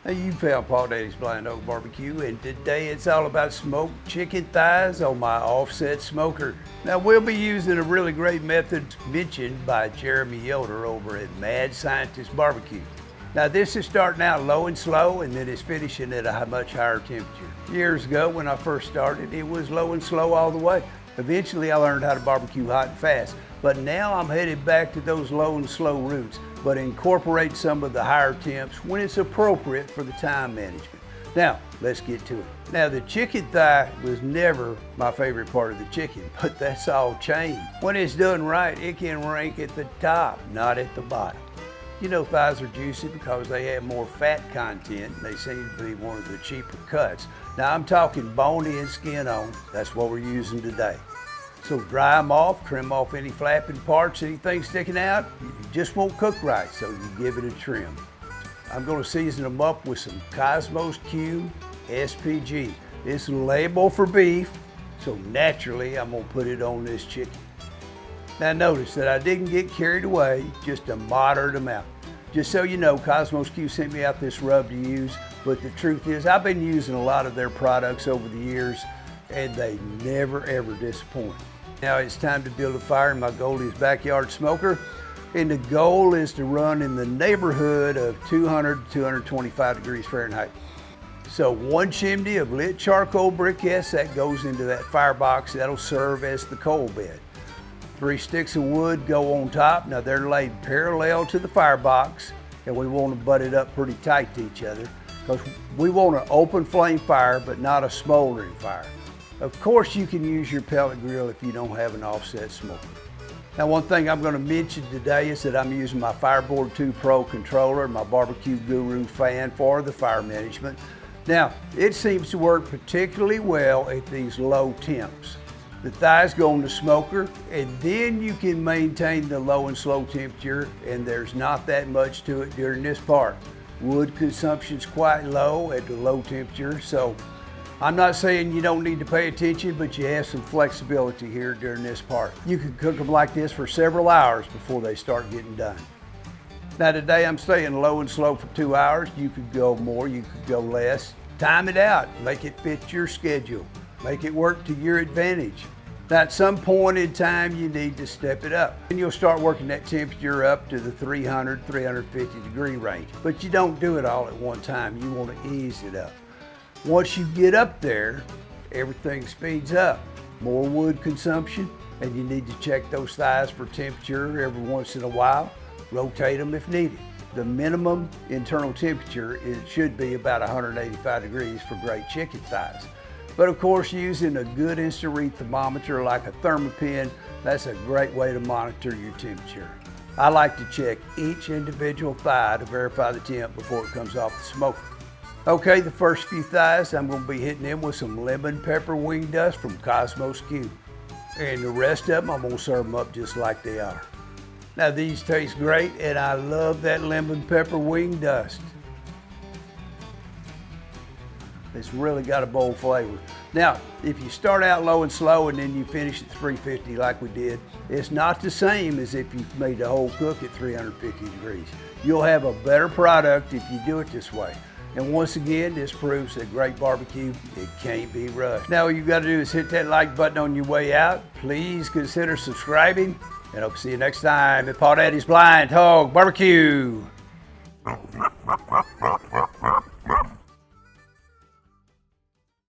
Hey, you found Paw Daddy's BlindHawg Barbecue, and today it's all about smoked chicken thighs on my offset smoker. Now we'll be using a really great method mentioned by Jeremy Yoder over at Mad Scientist Barbecue. Now this is starting out low and slow, and then it's finishing at a much higher temperature. Years ago when I first started, it was low and slow all the way. Eventually I learned how to barbecue hot and fast, but now I'm headed back to those low and slow roots, but incorporate some of the higher temps when it's appropriate for the time management. Now, let's get to it. Now, the chicken thigh was never my favorite part of the chicken, but that's all changed. When it's done right, it can rank at the top, not at the bottom. You know, thighs are juicy because they have more fat content. They seem to be one of the cheaper cuts. Now, I'm talking bone in, skin on. That's what we're using today. So dry them off, trim off any flapping parts, anything sticking out. You just won't cook right, so you give it a trim. I'm going to season them up with some Cosmos Q SPG. It's labeled for beef, so naturally I'm going to put it on this chicken. Now notice that I didn't get carried away, just a moderate amount. Just so you know, Cosmos Q sent me out this rub to use, but the truth is I've been using a lot of their products over the years, and they never ever disappoint. Now it's time to build a fire in my Goldee's backyard smoker, and the goal is to run in the neighborhood of 200 to 225 degrees Fahrenheit. So one chimney of lit charcoal briquettes that goes into that firebox, that'll serve as the coal bed. 3 sticks of wood go on top. Now they're laid parallel to the firebox, and we want to butt it up pretty tight to each other because we want an open flame fire but not a smoldering fire. Of course you can use your pellet grill if you don't have an offset smoker. Now one thing I'm going to mention today is that I'm using my Fireboard 2 Pro controller, my Barbecue Guru fan for the fire management. Now it seems to work particularly well at these low temps. The thighs go on the smoker, and then you can maintain the low and slow temperature, and there's not that much to it during this part. Wood consumption is quite low at the low temperature, so I'm not saying you don't need to pay attention, but you have some flexibility here during this part. You can cook them like this for several hours before they start getting done. Now today I'm staying low and slow for 2 hours. You could go more, you could go less. Time it out, make it fit your schedule. Make it work to your advantage. Now at some point in time you need to step it up. And you'll start working that temperature up to the 300, 350 degree range. But you don't do it all at one time, you want to ease it up. Once you get up there, everything speeds up. More wood consumption, and you need to check those thighs for temperature every once in a while. Rotate them if needed. The minimum internal temperature should be about 185 degrees for great chicken thighs. But of course, using a good instant read thermometer like a Thermopin, that's a great way to monitor your temperature. I like to check each individual thigh to verify the temp before it comes off the smoker. Okay, the first few thighs, I'm going to be hitting them with some lemon pepper wing dust from Cosmos Q. And the rest of them, I'm going to serve them up just like they are. Now these taste great, and I love that lemon pepper wing dust. It's really got a bold flavor. Now, if you start out low and slow and then you finish at 350 like we did, it's not the same as if you made the whole cook at 350 degrees. You'll have a better product if you do it this way. And once again, this proves that great barbecue, it can't be rushed. Now all you gotta do is hit that like button on your way out. Please consider subscribing, and I'll see you next time at Paw Daddy's BlindHawg Barbecue.